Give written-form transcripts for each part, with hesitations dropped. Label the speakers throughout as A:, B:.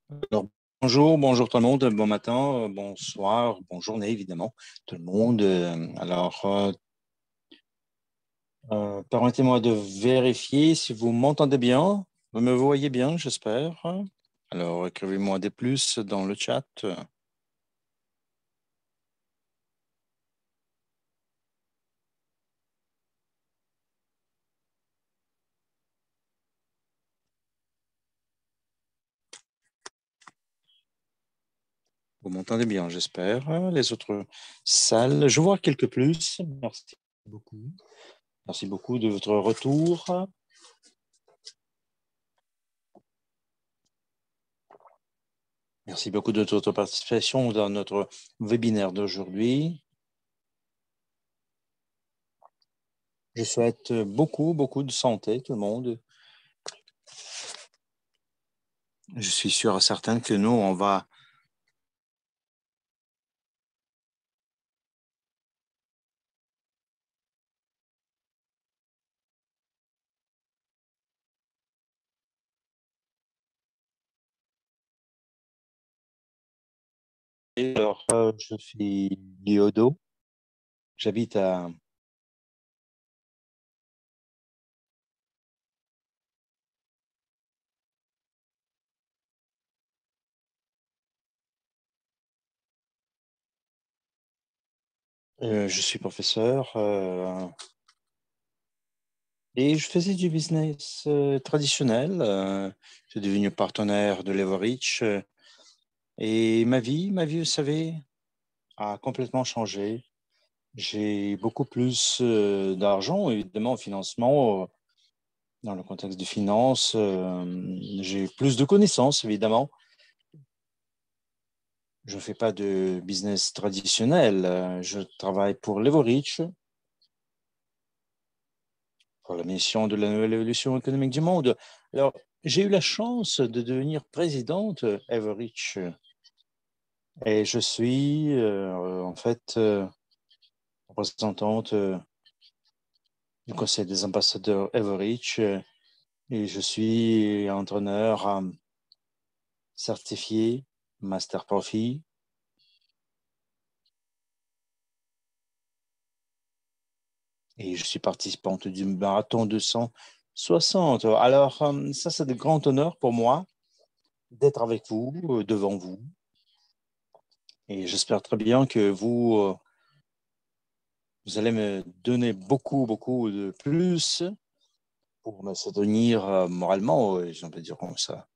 A: Alors, bonjour, bonjour tout le monde, bon matin, bonsoir, bonne journée évidemment, tout le monde. Permettez-moi de vérifier si vous m'entendez bien, vous me voyez bien, j'espère. Alors, écrivez-moi des plus dans le chat. Vous m'entendez bien, j'espère. Les autres salles, je vois quelques plus. Merci beaucoup. Merci beaucoup de votre retour. Merci beaucoup de votre participation dans notre webinaire d'aujourd'hui. Je souhaite beaucoup, beaucoup de santé, tout le monde. Je suis sûr et certain que nous, on va je suis Lyodo. J'habite à... je suis professeur et je faisais du business traditionnel. Je suis devenu partenaire de Leverage et ma vie, vous savez, a complètement changé. J'ai beaucoup plus d'argent, évidemment, au financement. Dans le contexte de finance, j'ai plus de connaissances, évidemment. Je ne fais pas de business traditionnel. Je travaille pour Leverage, pour la mission de la nouvelle évolution économique du monde. Alors, j'ai eu la chance de devenir présidente Leverage et je suis en fait représentante du Conseil des ambassadeurs Leverage et je suis entraîneur certifié Master Profi et je suis participante du marathon 260. Alors, ça, c'est de grand honneur pour moi d'être avec vous, devant vous. Et j'espère très bien que vous allez me donner beaucoup, beaucoup de plus pour me soutenir moralement, si on peut dire comme ça.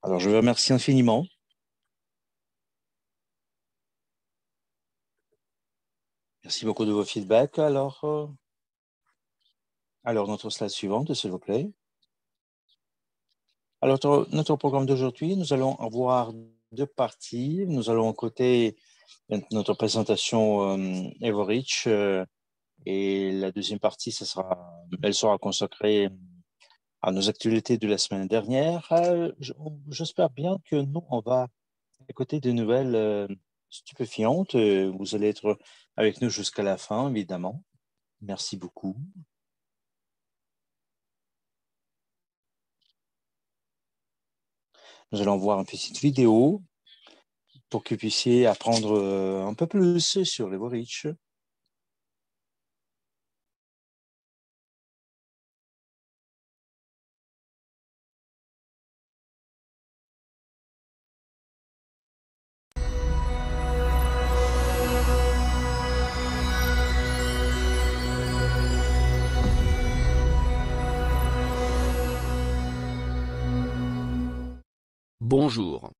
A: Alors, je vous remercie infiniment. Merci beaucoup de vos feedbacks. Alors notre slide suivante, s'il vous plaît. Alors, notre programme d'aujourd'hui, nous allons avoir deux parties. Nous allons côté notre présentation Everich et la deuxième partie, elle sera consacrée à nos actualités de la semaine dernière. J'espère bien que nous, on va écouter de nouvelles stupéfiantes. Vous allez être avec nous jusqu'à la fin, évidemment. Merci beaucoup. Nous allons voir une petite vidéo pour que vous puissiez apprendre un peu plus sur les Boric.
B: Bonjour.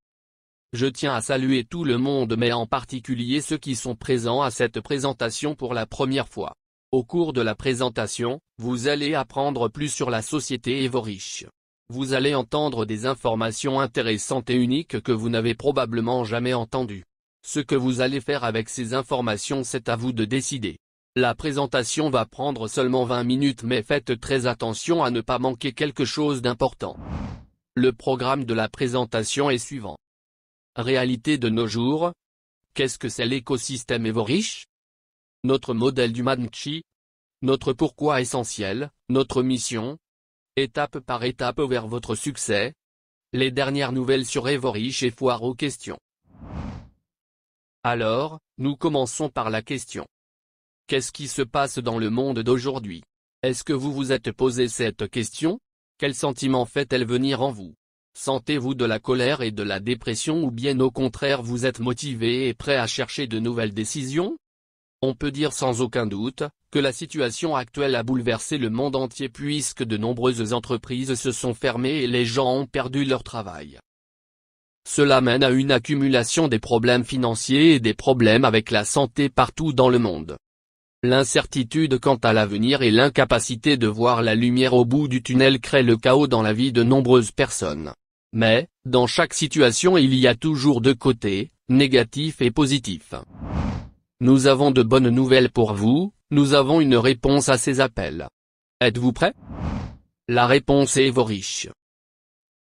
B: Je tiens à saluer tout le monde mais en particulier ceux qui sont présents à cette présentation pour la première fois. Au cours de la présentation, vous allez apprendre plus sur la société Everich. Vous allez entendre des informations intéressantes et uniques que vous n'avez probablement jamais entendues. Ce que vous allez faire avec ces informations, c'est à vous de décider. La présentation va prendre seulement 20 minutes mais faites très attention à ne pas manquer quelque chose d'important. Le programme de la présentation est suivant. Réalité de nos jours. Qu'est-ce que c'est l'écosystème Everich? Notre modèle du Manchi. Notre pourquoi essentiel, notre mission. étape par étape vers votre succès. Les dernières nouvelles sur Evorich et foire aux questions. Alors, nous commençons par la question. Qu'est-ce qui se passe dans le monde d'aujourd'hui? Est-ce que vous vous êtes posé cette question? Quel sentiment fait-elle venir en vous? Sentez-vous de la colère et de la dépression ou bien au contraire vous êtes motivé et prêt à chercher de nouvelles décisions? On peut dire sans aucun doute, que la situation actuelle a bouleversé le monde entier puisque de nombreuses entreprises se sont fermées et les gens ont perdu leur travail. Cela mène à une accumulation des problèmes financiers et des problèmes avec la santé partout dans le monde. L'incertitude quant à l'avenir et l'incapacité de voir la lumière au bout du tunnel créent le chaos dans la vie de nombreuses personnes. Mais, dans chaque situation il y a toujours deux côtés, négatifs et positifs. Nous avons de bonnes nouvelles pour vous, nous avons une réponse à ces appels. Êtes-vous prêts? La réponse est Evorich.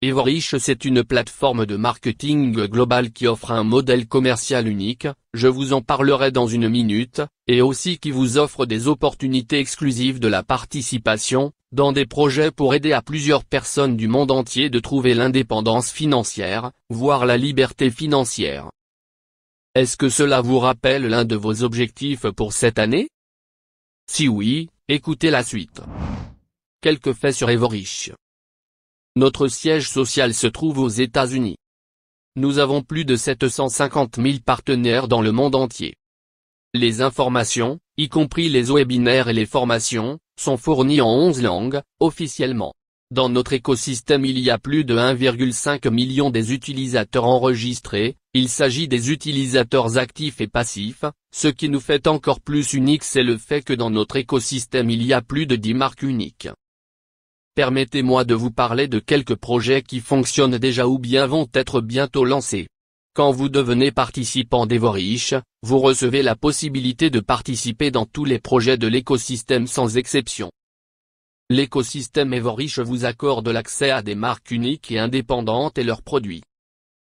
B: Evorich c'est une plateforme de marketing global qui offre un modèle commercial unique, je vous en parlerai dans une minute, et aussi qui vous offre des opportunités exclusives de la participation, dans des projets pour aider à plusieurs personnes du monde entier de trouver l'indépendance financière, voire la liberté financière. Est-ce que cela vous rappelle l'un de vos objectifs pour cette année? Si oui, écoutez la suite. Quelques faits sur Evorich. Notre siège social se trouve aux États-Unis. Nous avons plus de 750 000 partenaires dans le monde entier. Les informations, y compris les webinaires et les formations, sont fournies en 11 langues, officiellement. Dans notre écosystème il y a plus de 1,5 million des utilisateurs enregistrés, il s'agit des utilisateurs actifs et passifs, ce qui nous fait encore plus uniques c'est le fait que dans notre écosystème il y a plus de 10 marques uniques. Permettez-moi de vous parler de quelques projets qui fonctionnent déjà ou bien vont être bientôt lancés. Quand vous devenez participant d'Evorich, vous recevez la possibilité de participer dans tous les projets de l'écosystème sans exception. L'écosystème Evorich vous accorde l'accès à des marques uniques et indépendantes et leurs produits.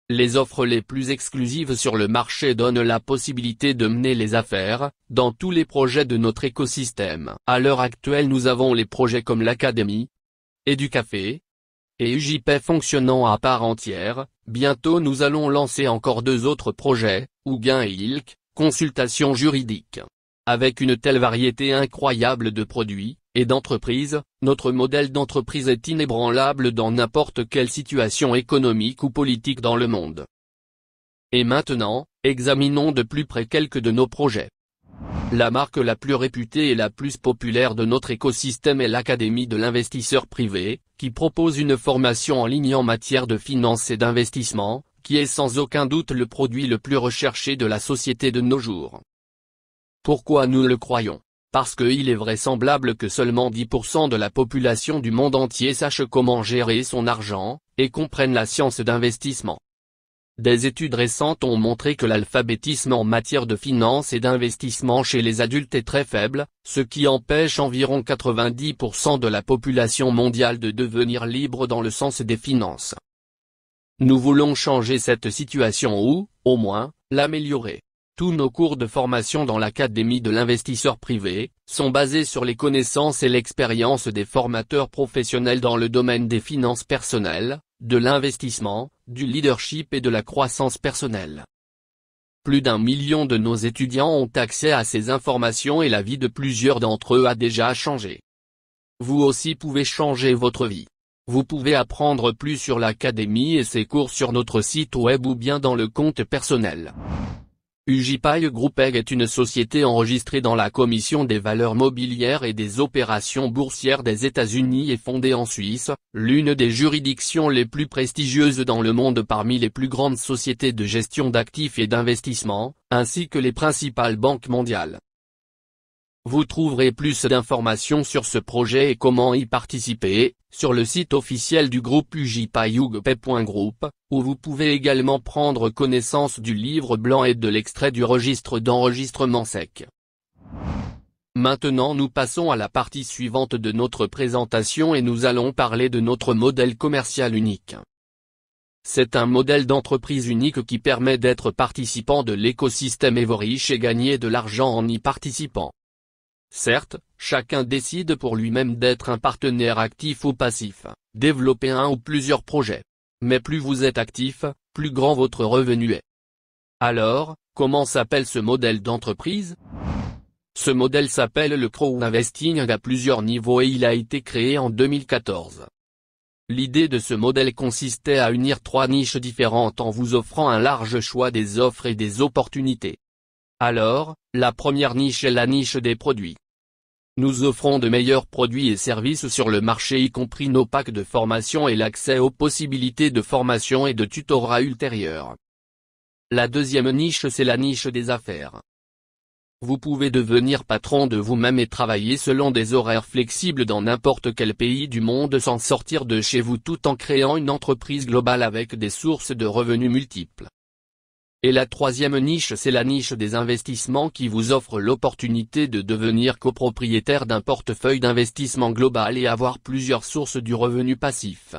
B: Les offres les plus exclusives sur le marché donnent la possibilité de mener les affaires, dans tous les projets de notre écosystème. À l'heure actuelle nous avons les projets comme l'Académie, EduCafé, et UJPay fonctionnant à part entière, bientôt nous allons lancer encore 2 autres projets, Ougain et Ilk, consultation juridique. Avec une telle variété incroyable de produits, et d'entreprises, notre modèle d'entreprise est inébranlable dans n'importe quelle situation économique ou politique dans le monde. Et maintenant, examinons de plus près quelques de nos projets. La marque la plus réputée et la plus populaire de notre écosystème est l'Académie de l'investisseur privé, qui propose une formation en ligne en matière de finance et d'investissement, qui est sans aucun doute le produit le plus recherché de la société de nos jours. Pourquoi nous le croyons? Parce qu'il est vraisemblable que seulement 10% de la population du monde entier sache comment gérer son argent, et comprenne la science d'investissement. Des études récentes ont montré que l'alphabétisme en matière de finance et d'investissement chez les adultes est très faible, ce qui empêche environ 90% de la population mondiale de devenir libre dans le sens des finances. Nous voulons changer cette situation ou, au moins, l'améliorer. Tous nos cours de formation dans l'Académie de l'investisseur privé, sont basés sur les connaissances et l'expérience des formateurs professionnels dans le domaine des finances personnelles, de l'investissement, du leadership et de la croissance personnelle. Plus d'1 million de nos étudiants ont accès à ces informations et la vie de plusieurs d'entre eux a déjà changé. Vous aussi pouvez changer votre vie. Vous pouvez apprendre plus sur l'Académie et ses cours sur notre site web ou bien dans le compte personnel. UJPay Group est une société enregistrée dans la Commission des valeurs mobilières et des opérations boursières des États-Unis et fondée en Suisse, l'une des juridictions les plus prestigieuses dans le monde parmi les plus grandes sociétés de gestion d'actifs et d'investissement, ainsi que les principales banques mondiales. Vous trouverez plus d'informations sur ce projet et comment y participer, sur le site officiel du groupe ujpay.group, où vous pouvez également prendre connaissance du livre blanc et de l'extrait du registre d'enregistrement sec. Maintenant nous passons à la partie suivante de notre présentation et nous allons parler de notre modèle commercial unique. C'est un modèle d'entreprise unique qui permet d'être participant de l'écosystème Evorich et gagner de l'argent en y participant. Certes, Chacun décide pour lui-même d'être un partenaire actif ou passif, développer un ou plusieurs projets. Mais plus vous êtes actif, plus grand votre revenu est. Alors, comment s'appelle ce modèle d'entreprise? Ce modèle s'appelle le crowd-investing à plusieurs niveaux et il a été créé en 2014. L'idée de ce modèle consistait à unir 3 niches différentes en vous offrant un large choix des offres et des opportunités. Alors, la première niche est la niche des produits. Nous offrons de meilleurs produits et services sur le marché, y compris nos packs de formation et l'accès aux possibilités de formation et de tutorat ultérieurs. La deuxième niche, c'est la niche des affaires. Vous pouvez devenir patron de vous-même et travailler selon des horaires flexibles dans n'importe quel pays du monde sans sortir de chez vous, tout en créant une entreprise globale avec des sources de revenus multiples. Et la troisième niche, c'est la niche des investissements qui vous offre l'opportunité de devenir copropriétaire d'un portefeuille d'investissement global et avoir plusieurs sources du revenu passif.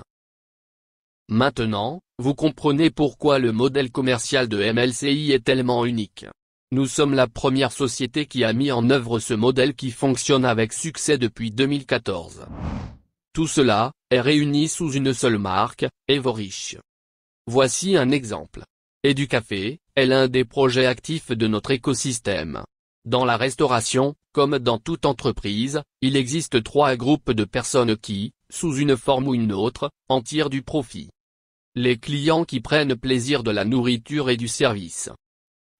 B: Maintenant, vous comprenez pourquoi le modèle commercial de MLCI est tellement unique. Nous sommes la première société qui a mis en œuvre ce modèle qui fonctionne avec succès depuis 2014. Tout cela est réuni sous une seule marque, Evorich. Voici un exemple. Educafé est l'un des projets actifs de notre écosystème. Dans la restauration, comme dans toute entreprise, il existe 3 groupes de personnes qui, sous une forme ou une autre, en tirent du profit. Les clients qui prennent plaisir de la nourriture et du service.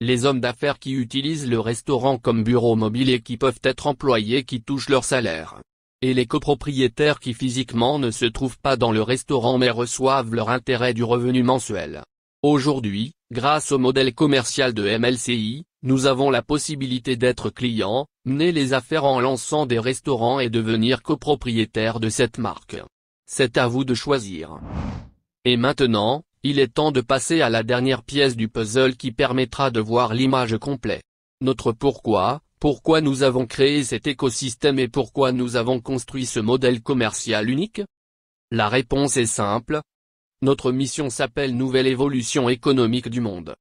B: Les hommes d'affaires qui utilisent le restaurant comme bureau mobile et qui peuvent être employés qui touchent leur salaire. Et les copropriétaires qui physiquement ne se trouvent pas dans le restaurant mais reçoivent leur intérêt du revenu mensuel. Aujourd'hui, grâce au modèle commercial de MLCI, nous avons la possibilité d'être clients, mener les affaires en lançant des restaurants et devenir copropriétaire de cette marque. C'est à vous de choisir. Et maintenant, il est temps de passer à la dernière pièce du puzzle qui permettra de voir l'image complète. Notre pourquoi nous avons créé cet écosystème et pourquoi nous avons construit ce modèle commercial unique? La réponse est simple. Notre mission s'appelle Nouvelle évolution économique du monde.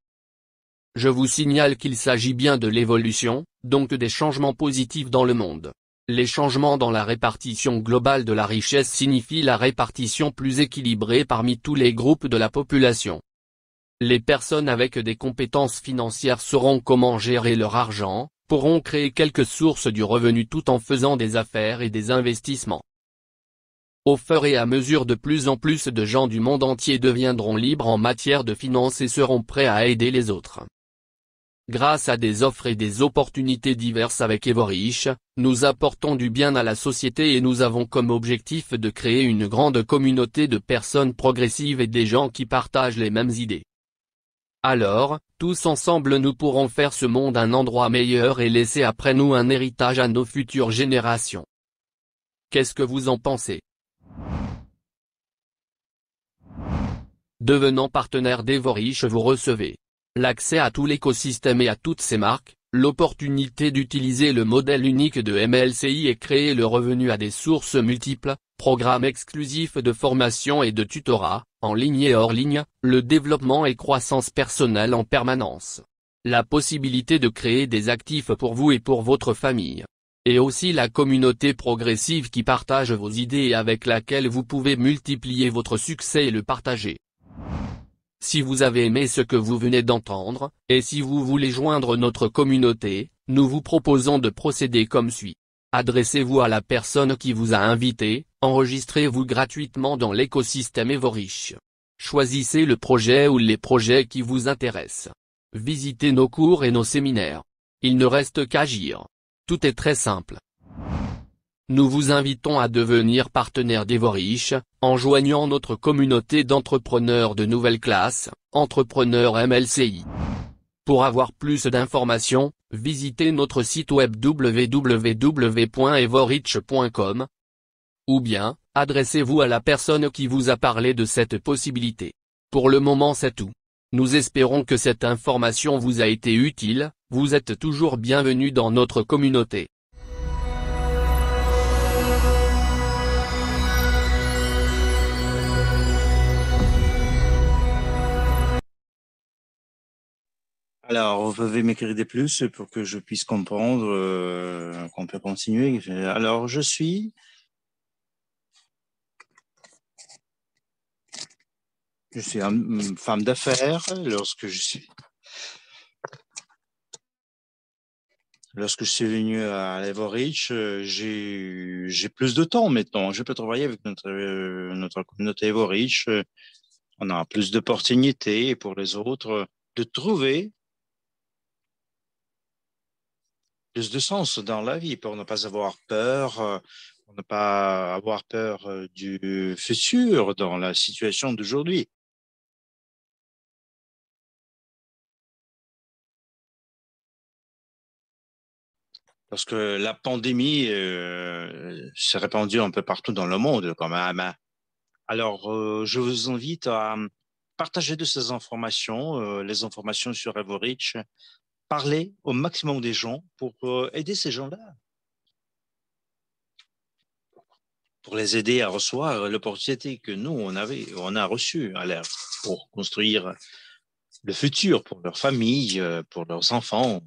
B: Je vous signale qu'il s'agit bien de l'évolution, donc des changements positifs dans le monde. Les changements dans la répartition globale de la richesse signifient la répartition plus équilibrée parmi tous les groupes de la population. Les personnes avec des compétences financières sauront comment gérer leur argent, pourront créer quelques sources du revenu tout en faisant des affaires et des investissements. Au fur et à mesure, de plus en plus de gens du monde entier deviendront libres en matière de finances et seront prêts à aider les autres. Grâce à des offres et des opportunités diverses avec Evorich, nous apportons du bien à la société et nous avons comme objectif de créer une grande communauté de personnes progressives et des gens qui partagent les mêmes idées. Alors, tous ensemble nous pourrons faire ce monde un endroit meilleur et laisser après nous un héritage à nos futures générations. Qu'est-ce que vous en pensez? Devenant partenaire d'Evorich, vous recevez l'accès à tout l'écosystème et à toutes ses marques, l'opportunité d'utiliser le modèle unique de MLCI et créer le revenu à des sources multiples, programmes exclusifs de formation et de tutorat, en ligne et hors ligne, le développement et croissance personnelle en permanence. La possibilité de créer des actifs pour vous et pour votre famille. Et aussi la communauté progressive qui partage vos idées et avec laquelle vous pouvez multiplier votre succès et le partager. Si vous avez aimé ce que vous venez d'entendre, et si vous voulez joindre notre communauté, nous vous proposons de procéder comme suit. Adressez-vous à la personne qui vous a invité, enregistrez-vous gratuitement dans l'écosystème Evorich. Choisissez le projet ou les projets qui vous intéressent. Visitez nos cours et nos séminaires. Il ne reste qu'à agir. Tout est très simple. Nous vous invitons à devenir partenaire d'Evorich, en joignant notre communauté d'entrepreneurs de nouvelle classe, Entrepreneurs MLCI. Pour avoir plus d'informations, visitez notre site web www.evorich.com. Ou bien, adressez-vous à la personne qui vous a parlé de cette possibilité. Pour le moment c'est tout. Nous espérons que cette information vous a été utile, vous êtes toujours bienvenus dans notre communauté.
A: Alors, vous pouvez m'écrire des plus pour que je puisse comprendre qu'on peut continuer. Alors, je suis une femme d'affaires. Lorsque je suis venu à Leverage, j'ai plus de temps maintenant. Je peux travailler avec notre communauté Leverage. On a plus d'opportunités pour les autres de trouver plus de sens dans la vie pour ne pas avoir peur, pour ne pas avoir peur du futur dans la situation d'aujourd'hui. Parce que la pandémie s'est répandue un peu partout dans le monde quand même. Alors, je vous invite à partager de ces informations, les informations sur Everreach, parler au maximum des gens pour aider ces gens-là, pour les aider à recevoir l'opportunité que nous, on a reçue à l'air pour construire le futur pour leur famille, pour leurs enfants.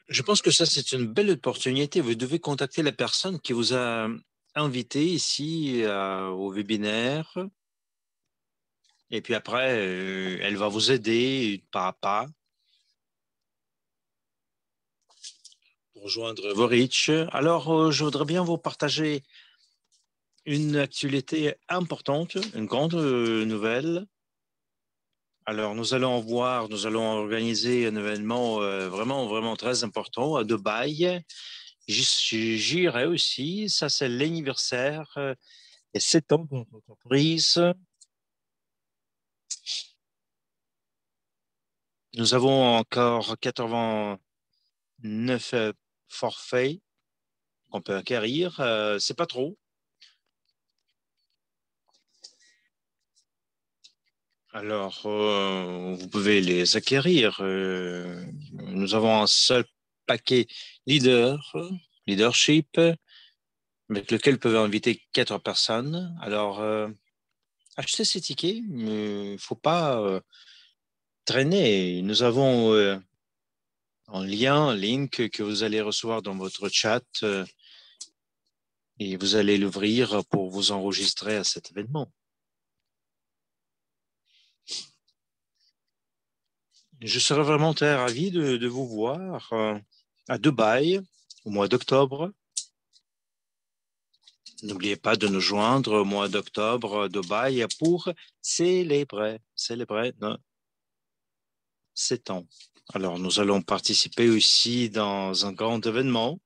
A: Je pense que ça, c'est une belle opportunité. Vous devez contacter la personne qui vous a invité ici au webinaire. Et puis après, elle va vous aider pas à pas pour rejoindre vos riches. Alors, je voudrais bien vous partager une actualité importante, une grande nouvelle. Alors, nous allons organiser un événement vraiment, vraiment très important à Dubaï. J'irai aussi. Ça, c'est l'anniversaire et 7 ans de notre entreprise. Nous avons encore 89 forfaits qu'on peut acquérir. C'est pas trop. Alors, vous pouvez les acquérir. Nous avons un seul paquet leadership, avec lequel vous pouvez inviter 4 personnes. Alors, achetez ces tickets, mais il ne faut pas traîner. Nous avons un lien, un link que vous allez recevoir dans votre chat et vous allez l'ouvrir pour vous enregistrer à cet événement. Je serais vraiment très ravi de vous voir à Dubaï au mois d'octobre. N'oubliez pas de nous joindre au mois d'octobre à Dubaï pour célébrer nos 7 ans. Alors, nous allons participer aussi dans un grand événement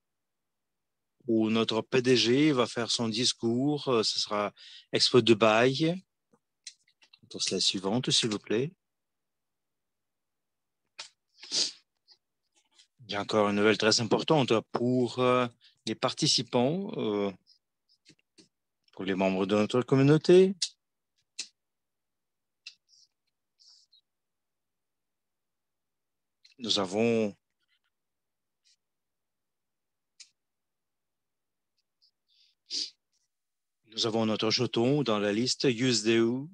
A: où notre PDG va faire son discours. Ce sera Expo Dubaï. Pour la suivante, s'il vous plaît. Il y a encore une nouvelle très importante pour les participants, pour les membres de notre communauté. Nous avons notre jeton dans la liste USDU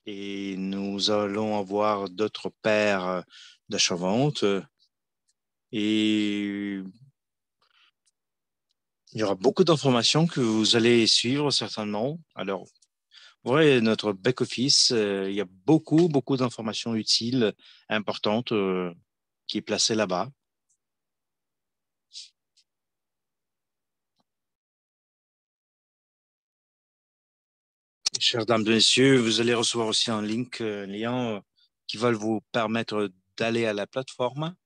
A: et nous allons avoir d'autres paires d'achat-vente et il y aura beaucoup d'informations que vous allez suivre certainement. Alors, vous voyez, notre back-office, il y a beaucoup, beaucoup d'informations utiles, importantes qui est placée là-bas. Chères dames et messieurs, vous allez recevoir aussi un lien qui va vous permettre d'aller à la plateforme.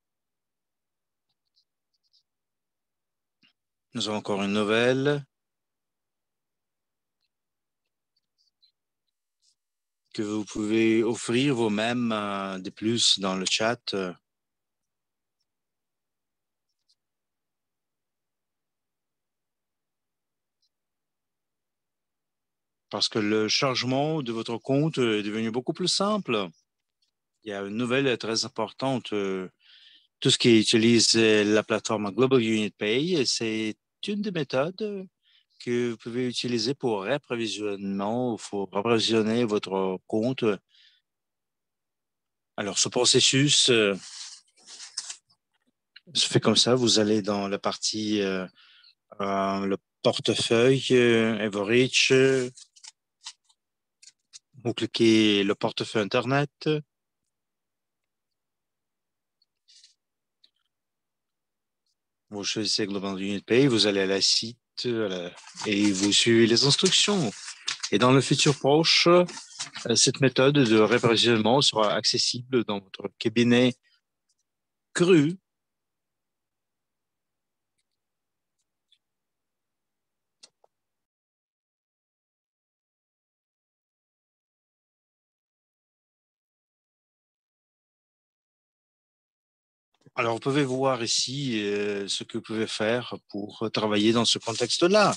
A: Nous avons encore une nouvelle que vous pouvez offrir vous-même de plus dans le chat. Parce que le chargement de votre compte est devenu beaucoup plus simple. Il y a une nouvelle très importante. Tout ce qui utilise la plateforme Global Unit Pay, c'est une des méthodes que vous pouvez utiliser pour réapprovisionnement. Il faut approvisionner votre compte. Alors, ce processus se fait comme ça. Vous allez dans la partie, le portefeuille, Everreach. Vous cliquez le portefeuille Internet. Vous choisissez Global Unit Pay. Vous allez à la site et vous suivez les instructions. Et dans le futur proche, cette méthode de réapprovisionnement sera accessible dans votre cabinet cru. Alors, vous pouvez voir ici ce que vous pouvez faire pour travailler dans ce contexte-là.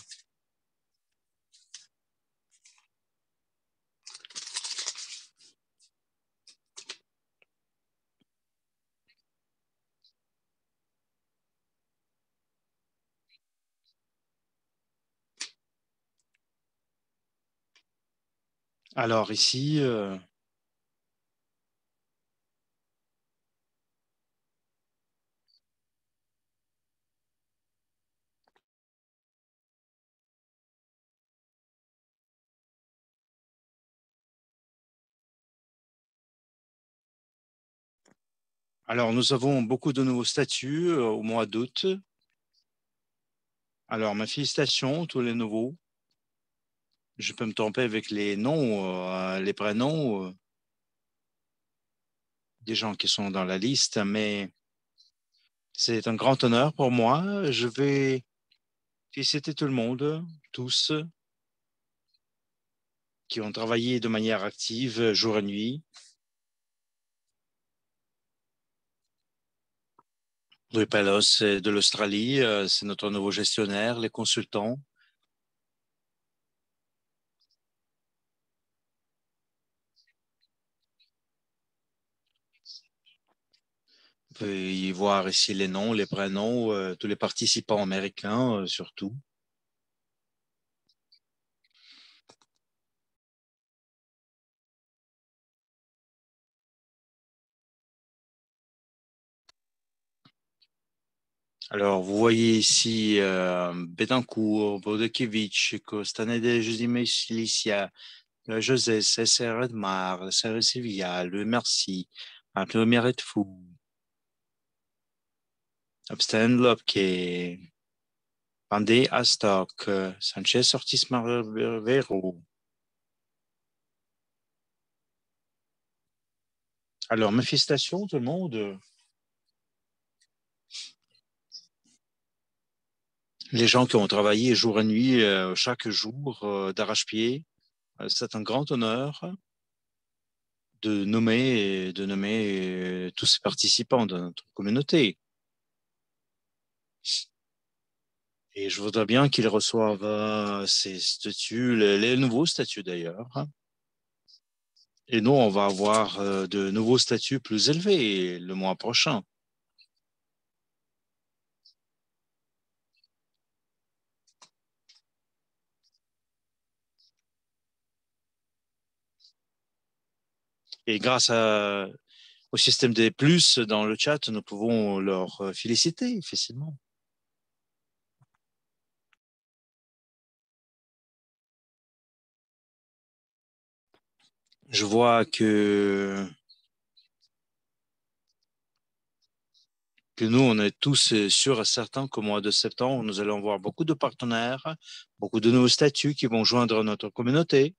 A: Alors ici, alors nous avons beaucoup de nouveaux statuts au mois d'août. Alors, mes félicitations, tous les nouveaux. Je peux me tromper avec les noms, les prénoms des gens qui sont dans la liste, mais c'est un grand honneur pour moi. Je vais féliciter tout le monde, tous, qui ont travaillé de manière active jour et nuit. Louis Palos de l'Australie, c'est notre nouveau gestionnaire, les consultants. Vous pouvez y voir ici les noms, les prénoms, tous les participants américains surtout. Alors, vous voyez ici Betancourt, Bodekevich, Costanede, Josime Silicia, José, César Edmar, Sarah Sevilla, Le Merci, Antonio Miretfou, Absten Lopke, Pandé Astok, Sanchez Ortiz Marvero. Alors, mes félicitations tout le monde. Les gens qui ont travaillé jour et nuit, chaque jour, d'arrache-pied, c'est un grand honneur de nommer tous ces participants de notre communauté. Et je voudrais bien qu'ils reçoivent ces statuts, les nouveaux statuts d'ailleurs. Et nous, on va avoir de nouveaux statuts plus élevés le mois prochain. Et grâce au système des plus dans le chat, nous pouvons leur féliciter facilement. Je vois que nous, on est tous sûrs et certains qu'au mois de septembre, nous allons voir beaucoup de partenaires, beaucoup de nouveaux statuts qui vont joindre notre communauté.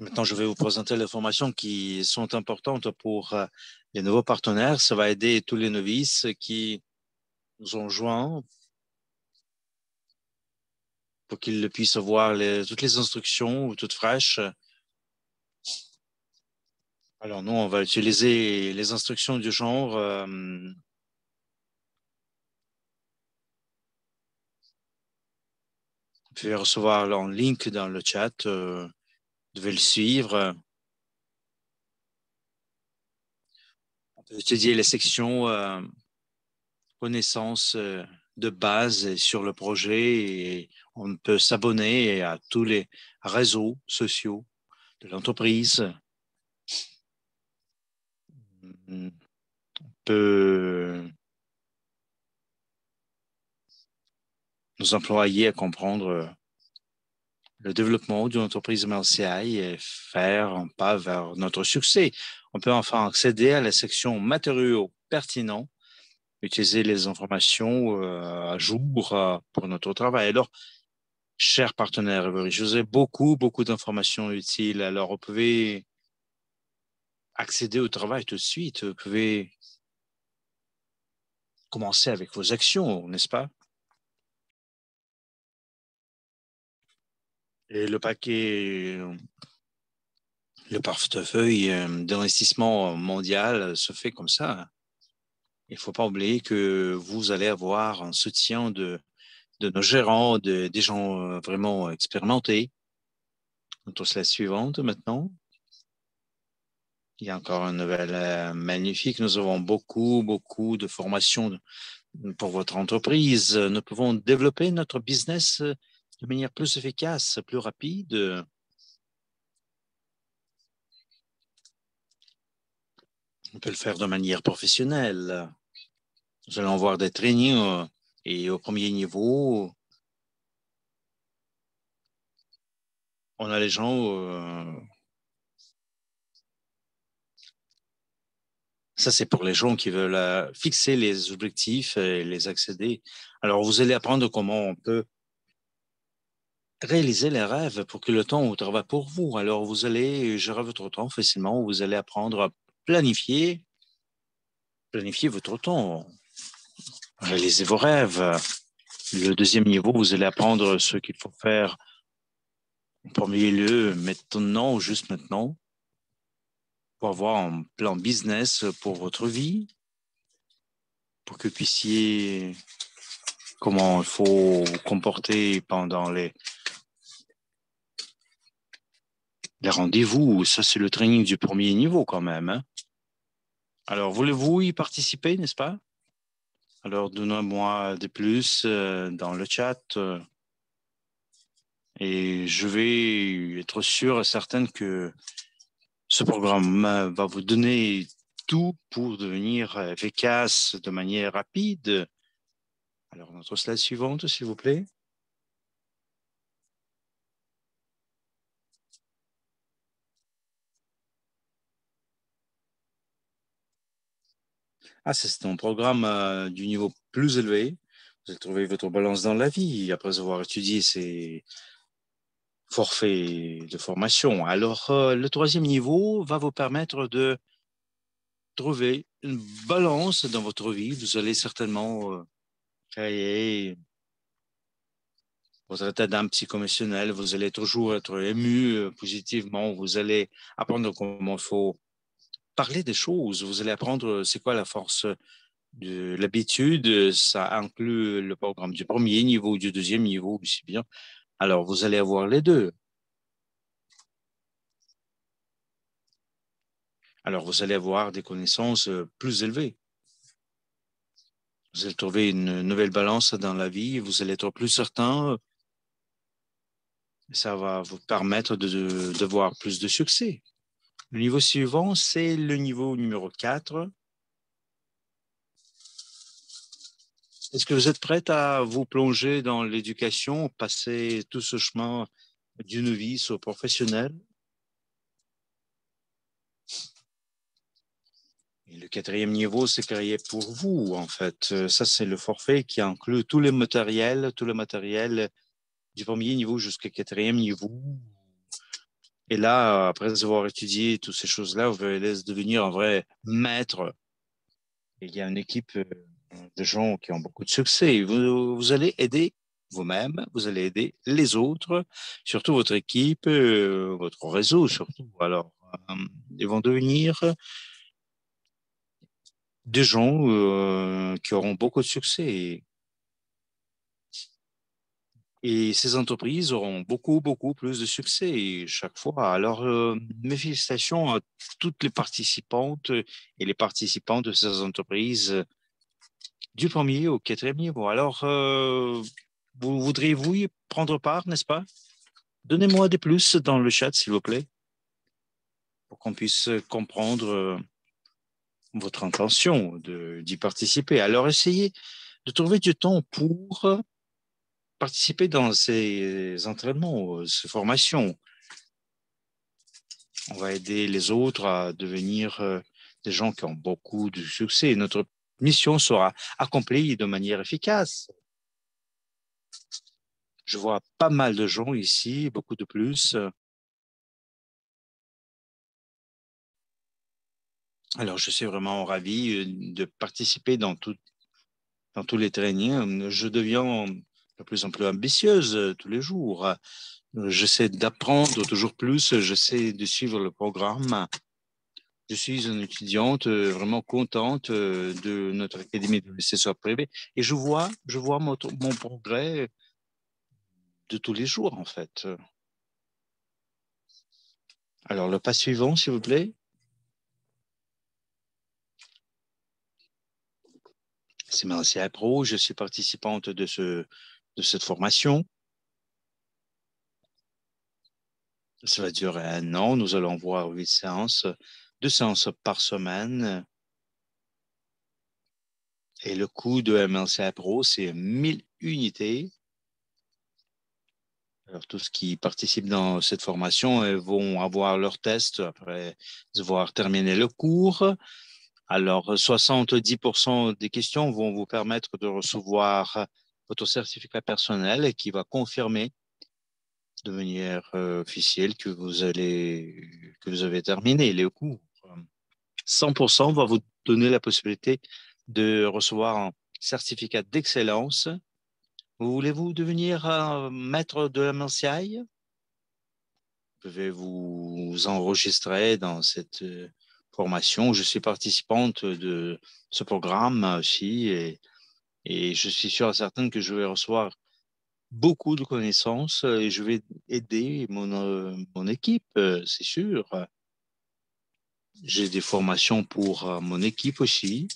A: Maintenant, je vais vous présenter les informations qui sont importantes pour les nouveaux partenaires. Ça va aider tous les novices qui nous ont joints pour qu'ils puissent voir toutes les instructions toutes fraîches. Alors, nous, on va utiliser les instructions du genre vous pouvez recevoir un link dans le chat. Vous devez le suivre. On peut étudier les sections connaissances de base sur le projet et on peut s'abonner à tous les réseaux sociaux de l'entreprise. On peut nous employer à comprendre le développement d'une entreprise MLCI et faire un pas vers notre succès. On peut enfin accéder à la section matériaux pertinents, utiliser les informations à jour pour notre travail. Alors, chers partenaires, je vous ai beaucoup d'informations utiles. Alors, vous pouvez accéder au travail tout de suite. Vous pouvez commencer avec vos actions, n'est-ce pas? Et le paquet, le portefeuille d'investissement mondial se fait comme ça. Il ne faut pas oublier que vous allez avoir un soutien de nos gérants, des gens vraiment expérimentés. Notre slide suivante maintenant. Il y a encore une nouvelle magnifique. Nous avons beaucoup de formations pour votre entreprise. Nous pouvons développer notre business de manière plus efficace, plus rapide. On peut le faire de manière professionnelle. Nous allons avoir des trainings et au premier niveau, on a les gens. Ça, c'est pour les gens qui veulent fixer les objectifs et les accéder. Alors, vous allez apprendre comment on peut réaliser les rêves pour que le temps travaille pour vous. Alors, vous allez gérer votre temps facilement. Vous allez apprendre à planifier, planifier votre temps, réaliser vos rêves. Le deuxième niveau, vous allez apprendre ce qu'il faut faire en premier lieu, maintenant, juste maintenant, pour avoir un plan business pour votre vie, pour que vous puissiez comment il faut vous comporter pendant les rendez-vous. Ça, c'est le training du premier niveau quand même. Hein. Alors, voulez-vous y participer, n'est-ce pas? Alors, donnez-moi des plus dans le chat et je vais être sûr et certain que ce programme va vous donner tout pour devenir efficace de manière rapide. Alors, notre slide suivante, s'il vous plaît. Ah, c'est un programme du niveau plus élevé. Vous allez trouver votre balance dans la vie après avoir étudié ces forfaits de formation. Alors, le troisième niveau va vous permettre de trouver une balance dans votre vie. Vous allez certainement créer votre état d'âme psychométionnel. Vous allez toujours être ému positivement. Vous allez apprendre comment il faut parler des choses. Vous allez apprendre c'est quoi la force de l'habitude. Ça inclut le programme du premier niveau, du deuxième niveau aussi bien. Alors, vous allez avoir les deux. Alors, vous allez avoir des connaissances plus élevées. Vous allez trouver une nouvelle balance dans la vie. Vous allez être plus certain. Ça va vous permettre de voir plus de succès. Le niveau suivant, c'est le niveau numéro 4. Est-ce que vous êtes prête à vous plonger dans l'éducation, passer tout ce chemin d'une vie au professionnel? Et le quatrième niveau, c'est créé pour vous, en fait. Ça, c'est le forfait qui inclut tout le matériel du premier niveau jusqu'au quatrième niveau. Et là, après avoir étudié toutes ces choses-là, vous allez devenir un vrai maître. Et il y a une équipe de gens qui ont beaucoup de succès. Vous allez aider vous-même, vous allez aider les autres, surtout votre équipe, votre réseau surtout. Alors, ils vont devenir des gens qui auront beaucoup de succès. Et ces entreprises auront beaucoup plus de succès chaque fois. Alors, mes félicitations à toutes les participantes et les participants de ces entreprises du premier au quatrième niveau. Alors, vous voudriez-vous y prendre part, n'est-ce pas? Donnez-moi des plus dans le chat, s'il vous plaît, pour qu'on puisse comprendre votre intention d'y participer. Alors, essayez de trouver du temps pour participer dans ces entraînements, ces formations. On va aider les autres à devenir des gens qui ont beaucoup de succès. Notre mission sera accomplie de manière efficace. Je vois pas mal de gens ici, beaucoup de plus. Alors, je suis vraiment ravi de participer dans tous les trainings. Je deviens de plus en plus ambitieuse tous les jours. J'essaie d'apprendre toujours plus. J'essaie de suivre le programme. Je suis une étudiante vraiment contente de notre académie d'investisseurs privés et je vois mon progrès de tous les jours, en fait. Alors, le pas suivant, s'il vous plaît. C'est Marcia Pro. Je suis participante de cette formation. Ça va durer 1 an. Nous allons voir 8 séances, 2 séances par semaine. Et le coût de MLCI Pro, c'est 1000 unités. Alors, tous qui participent dans cette formation vont avoir leur test après avoir terminé le cours. Alors, 70% des questions vont vous permettre de recevoir votre certificat personnel qui va confirmer de manière officielle que que vous avez terminé le cours. 100% va vous donner la possibilité de recevoir un certificat d'excellence. Voulez-vous devenir maître de la MLCI? Vous pouvez vous enregistrer dans cette formation. Je suis participante de ce programme aussi et je suis sûr et certain que je vais recevoir beaucoup de connaissances et je vais aider mon équipe, c'est sûr. J'ai des formations pour mon équipe aussi.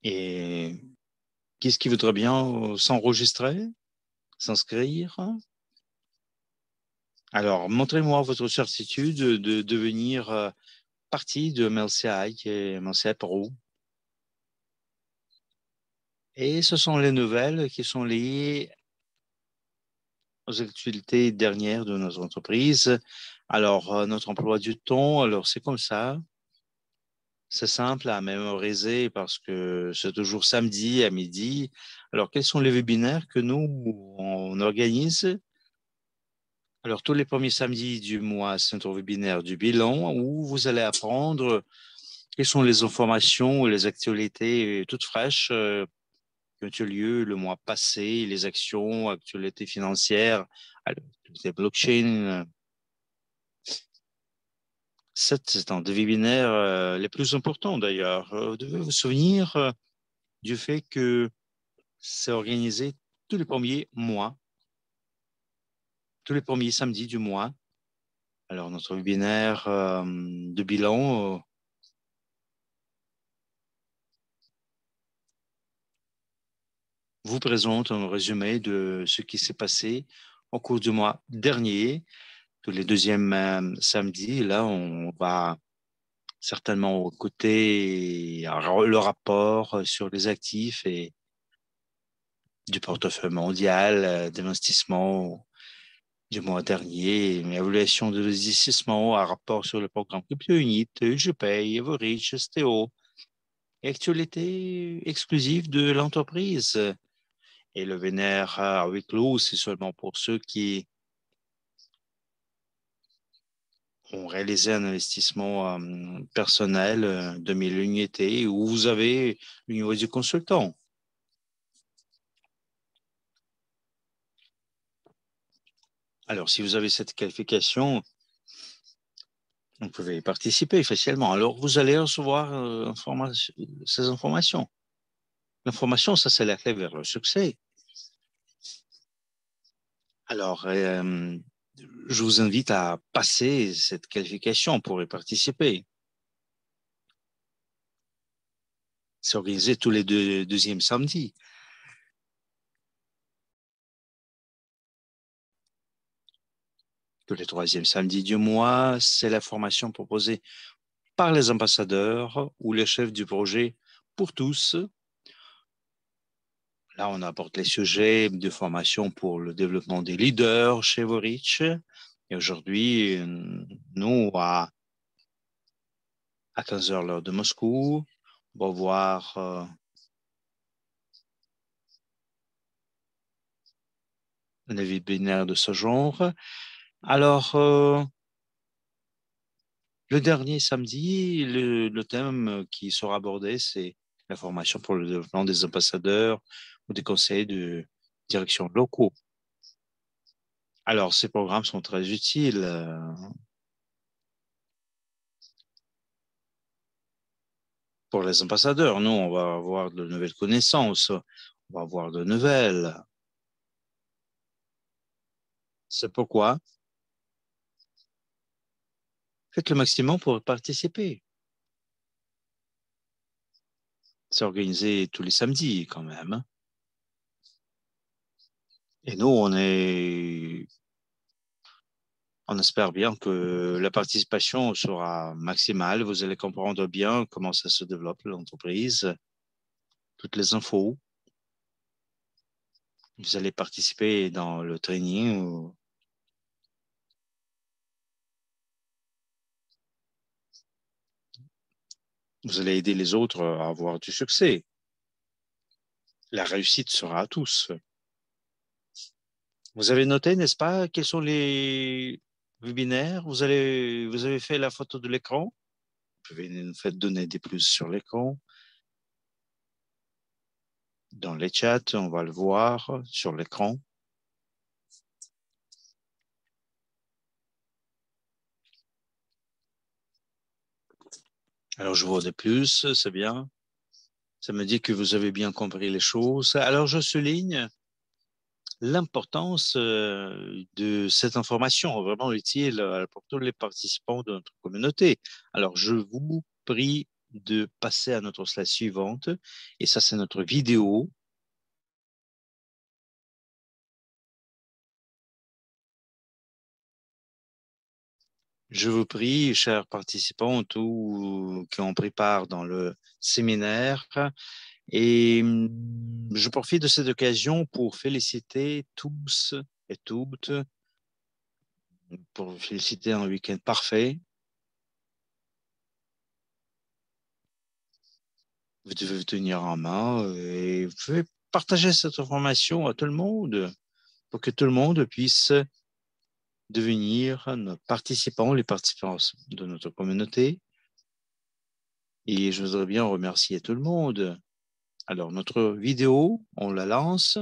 A: Et qu'est-ce qui voudrait bien s'enregistrer, s'inscrire? Alors, montrez-moi votre certitude de devenir partie de MLCI, qui est MLCI Pro. Et ce sont les nouvelles qui sont liées aux actualités dernières de notre entreprise. Alors, notre emploi du temps, alors c'est comme ça. C'est simple à mémoriser parce que c'est toujours samedi à midi. Alors, quels sont les webinaires que nous, on organise? Alors, tous les premiers samedis du mois, c'est notre webinaire du bilan où vous allez apprendre quelles sont les informations et les actualités toutes fraîches qui ont eu lieu le mois passé, les actions, actualités financières, les blockchains. C'est un des webinaires les plus importants d'ailleurs. Vous devez vous souvenir du fait que c'est organisé tous les premiers mois, tous les premiers samedis du mois. Alors, notre webinaire de bilan vous présente un résumé de ce qui s'est passé au cours du mois dernier. Tous les deuxièmes samedis, là, on va certainement écouter le rapport sur les actifs et du portefeuille mondial d'investissement du mois dernier, une évaluation de l'investissement, un rapport sur le programme CryptoUnit, JPay, Everidge, STO, et actualité exclusive de l'entreprise. Et le webinaire à huis clos, c'est seulement pour ceux qui ont réalisé un investissement personnel de 1000 unités où vous avez le niveau du consultant. Alors, si vous avez cette qualification, vous pouvez y participer facilement. Alors, vous allez recevoir ces informations. L'information, ça, c'est la clé vers le succès. Alors, je vous invite à passer cette qualification pour y participer. C'est organisé tous les deuxièmes samedis. Tous les troisièmes samedis du mois, c'est la formation proposée par les ambassadeurs ou les chefs du projet pour tous. Là, on apporte les sujets de formation pour le développement des leaders chez Vorich. Et aujourd'hui, nous, à 15 heures l'heure de Moscou, on va voir un webinaire de ce genre. Alors, le dernier samedi, le thème qui sera abordé, c'est la formation pour le développement des ambassadeurs ou des conseillers de direction locaux. Alors, ces programmes sont très utiles. Pour les ambassadeurs, nous, on va avoir de nouvelles connaissances, on va avoir de nouvelles. C'est pourquoi faites le maximum pour participer. C'est organisé tous les samedis quand même. Et nous, on espère bien que la participation sera maximale. Vous allez comprendre bien comment ça se développe l'entreprise, toutes les infos. Vous allez participer dans le training. Vous allez aider les autres à avoir du succès. La réussite sera à tous. Vous avez noté, n'est-ce pas, quels sont les webinaires? Vous avez fait la photo de l'écran? Vous pouvez nous faire donner des plus sur l'écran. Dans les chats, on va le voir sur l'écran. Alors, je vois des plus, c'est bien. Ça me dit que vous avez bien compris les choses. Alors, je souligne l'importance de cette information, vraiment utile pour tous les participants de notre communauté. Alors, je vous prie de passer à notre slide suivante. Et ça, c'est notre vidéo. Je vous prie, chers participants, tous qui ont pris part dans le séminaire, et je profite de cette occasion pour féliciter tous et toutes, pour vous féliciter un week-end parfait. Vous devez vous tenir en main et vous pouvez partager cette information à tout le monde pour que tout le monde puisse devenir nos participants, les participants de notre communauté. Et je voudrais bien remercier tout le monde. Alors, notre vidéo, on la lance.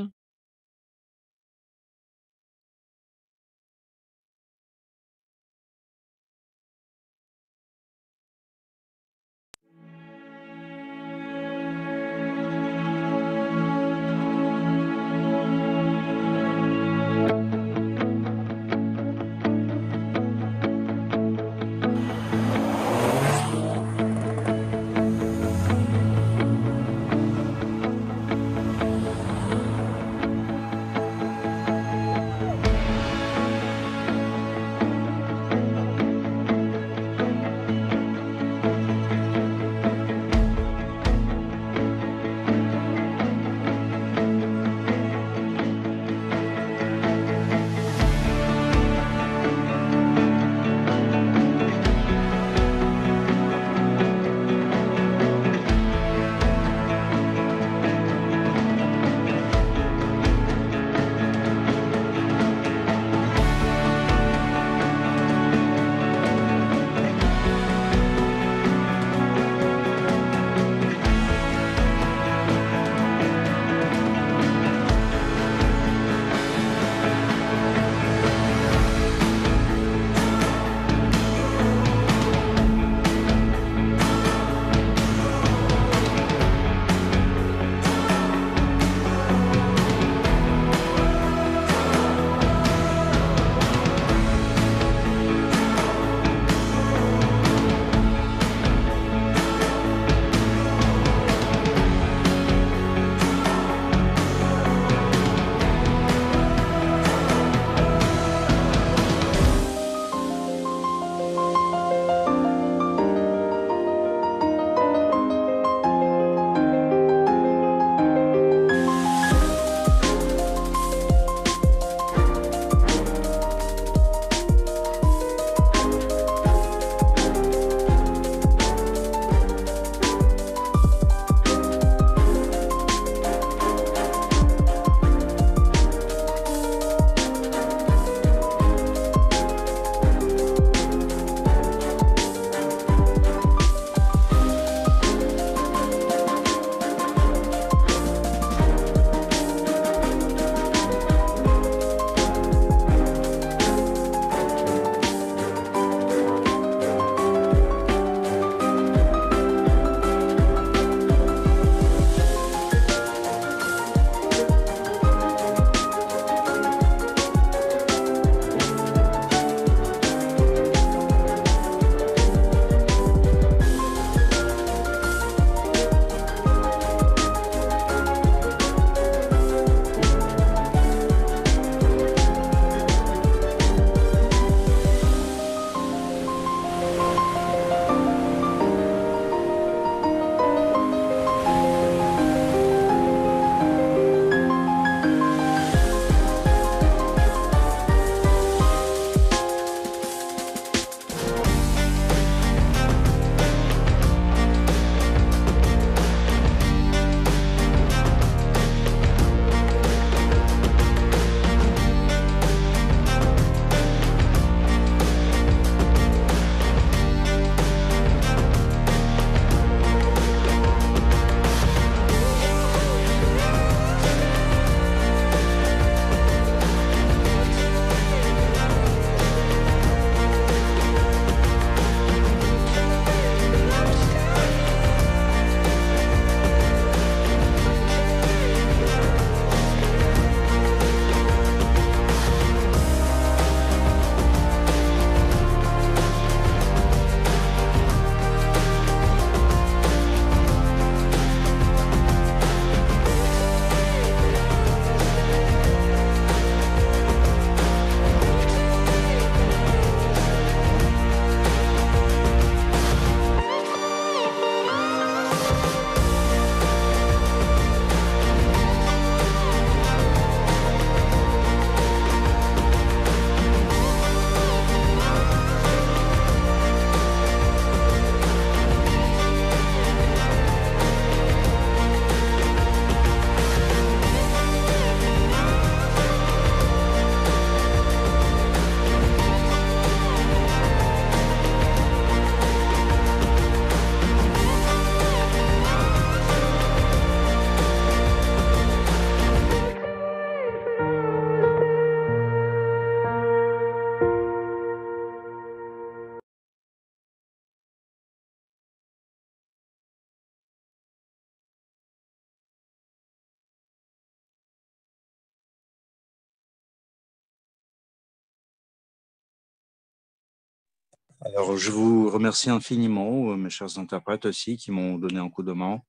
A: Alors, je vous remercie infiniment, mes chers interprètes aussi, qui m'ont donné un coup de main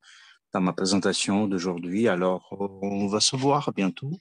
A: dans ma présentation d'aujourd'hui. Alors, on va se voir bientôt.